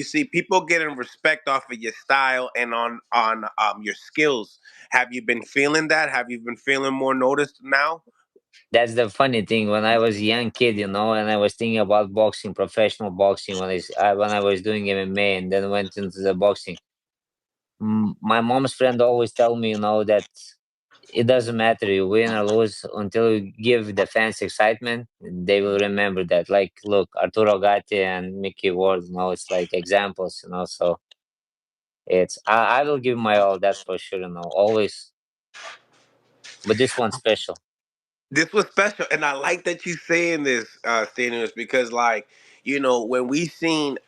you see people getting respect off of your style and on your skills. Have you been feeling that? Have you been feeling more noticed now? That's the funny thing. When I was a young kid, and I was thinking about boxing, professional boxing, when I was doing MMA and then went into the boxing. My mom's friend always tell me, that it doesn't matter you win or lose until you give the fans excitement. They will remember that. Like, look, Arturo Gatti and Mickey Ward, it's like examples, So I will give my all, that's for sure, always. But this one's special. This was special, and I like that you saying this, Stanionis, because like when we seen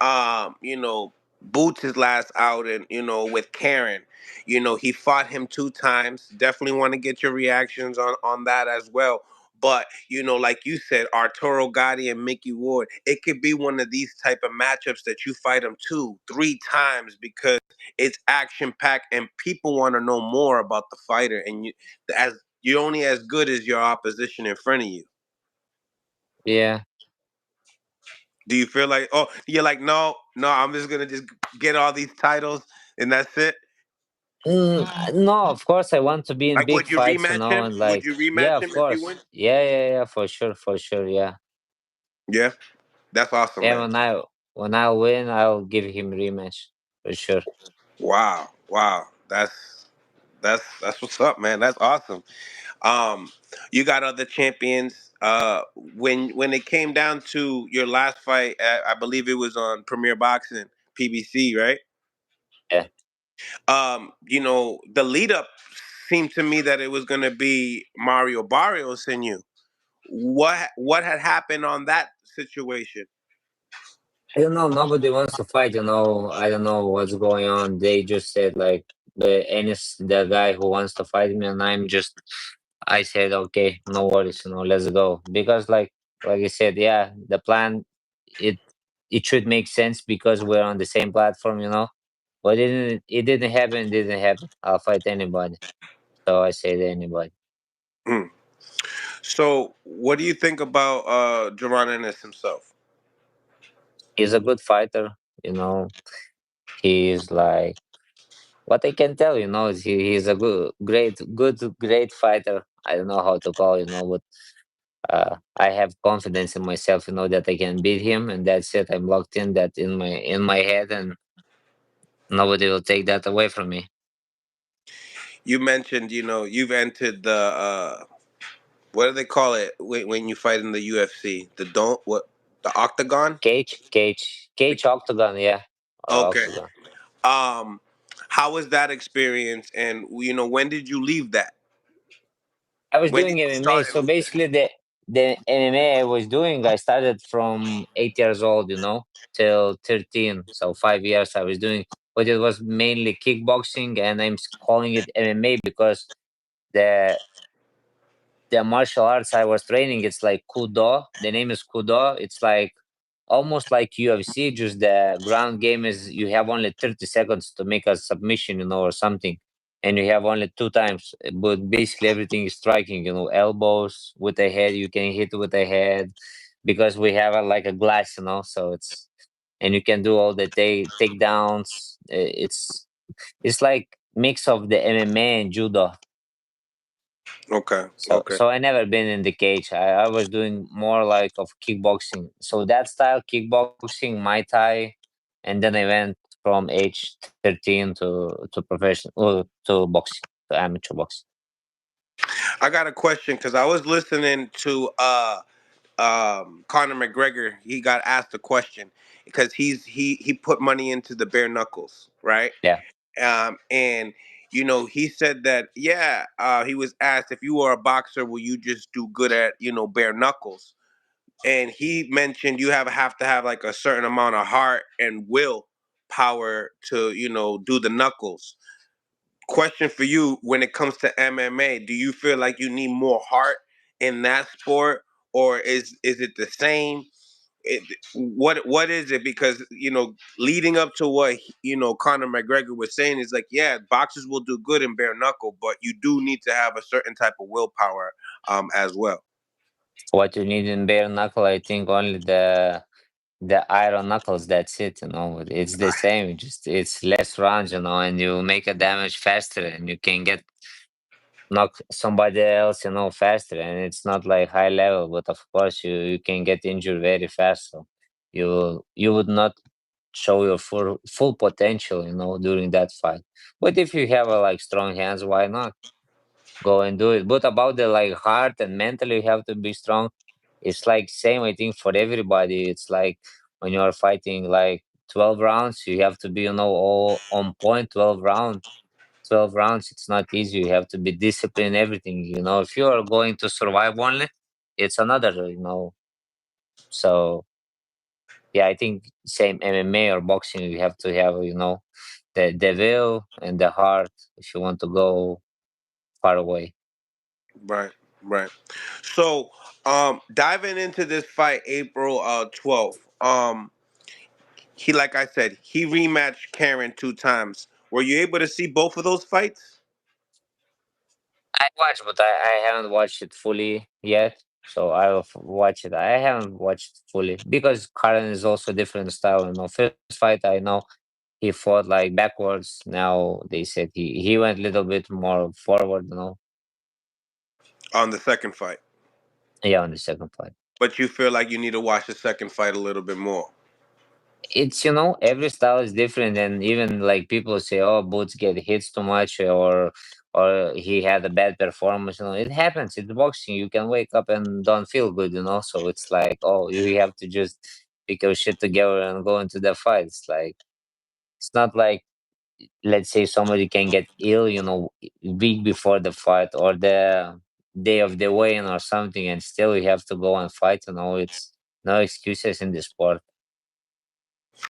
Boots his last outing, with Karen, he fought him 2 times. Definitely want to get your reactions on that as well. But like you said, Arturo Gatti and Mickey Ward, it could be one of these type of matchups that you fight them 2, 3 times because it's action packed and people want to know more about the fighter. And as you're only as good as your opposition in front of you. Yeah. Do you feel like, oh, you're like, no, no, I'm just gonna just get all these titles and that's it? No, of course I want to be in Like, big would you fights, rematch him? and Would like, you yeah, rematch of him if you course. win? Yeah, yeah, yeah, for sure, yeah. Yeah, that's awesome, Yeah, man. when I win, I'll give him rematch for sure. Wow, wow, that's what's up, man. That's awesome. Um, you got other champions. When it came down to your last fight, I believe it was on Premier Boxing, PBC, right? Yeah. The lead up seemed to me that it was going to be Mario Barrios and you. What had happened on that situation? I don't know. Nobody wants to fight. I don't know what's going on. They just said like the Ennis, the guy who wants to fight me, and I said okay, no worries. Let's go. Because like I said, yeah, the plan it it should make sense because we're on the same platform. But it didn't happen. It didn't happen. I'll fight anybody. So I said anybody. Hmm. So, what do you think about Jaron Ennis himself? He's a good fighter. He's like what I can tell, is he's a great fighter. I don't know how to call, but I have confidence in myself, that I can beat him, and that's it. I'm locked in that in my head, and nobody will take that away from me. You mentioned, you've entered the what do they call it when you fight in the UFC? The don't what the octagon? Cage, The, octagon, yeah, or okay. octagon. Um, how was that experience? And when did you leave that? I was When did doing you MMA, start so leaving? basically the MMA I was doing, I started from 8 years old, till 13. So 5 years I was doing, but it was mainly kickboxing, and calling it MMA because the the martial arts I was training, it's like Kudo. The name is Kudo. It's like almost like UFC, just the ground game is you have only 30 seconds to make a submission, or something. And you have only two times. But basically everything is striking, elbows with the head, you can hit with the head because we have like a glass, so and you can do all the takedowns. It's like mix of the MMA and judo. Okay, So okay. so I never been in the cage. I was doing more like of kickboxing. So that style kickboxing, Muay Thai, and then I went from age 13 to professional to boxing, to amateur boxing. I got a question because I was listening to Conor McGregor. He got asked a question because he put money into the bare knuckles, right? Yeah. And he said that, yeah, he was asked, if you were a boxer, will you just do good at bare knuckles? And he mentioned you have to have like a certain amount of heart and will power to do the knuckles. Question for you: when it comes to MMA, do you feel like you need more heart in that sport, or is it the same? What is it? Because leading up to what Conor McGregor was saying is like, yeah, boxers will do good in bare knuckle, but you do need to have a certain type of willpower as well. What you need in bare knuckle, I think only the iron knuckles. That's it. It's the same. Just it's less rounds. And you make a damage faster, and you can get knock somebody else, faster. And it's not like high level, but of course you can get injured very fast. So you would not show your full potential, during that fight. But if you have like strong hands, why not go and do it? But about the like heart and mentally, you have to be strong. It's like same, I think, for everybody. It's like when you're fighting like 12 rounds, you have to be, all on point. 12 rounds, it's not easy. You have to be disciplined, everything. If you are going to survive only, it's another. So yeah, I think same MMA or boxing, you have to have, the will and the heart if you want to go far away. Right, right. So, diving into this fight, April 12th. He, like I said, he rematched Karen 2 times. Were you able to see both of those fights? I watched, but I haven't watched it fully yet. So I'll watch it. I haven't watched it fully because Karen is also different style. First fight I know he fought like backwards. Now they said he went a little bit more forward. On the second fight, Yeah, on the second fight. but you feel like you need to watch the second fight a little bit more. It's every style is different, and even like people say, oh, Boots get hits too much, or he had a bad performance. It happens. It's boxing. You can wake up and don't feel good. So it's like, oh, you have to just pick your shit together and go into the fight. It's not like, let's say, somebody can get ill, week before the fight or the day of the weigh-in or something, and still you have to go and fight. It's no excuses in the sport.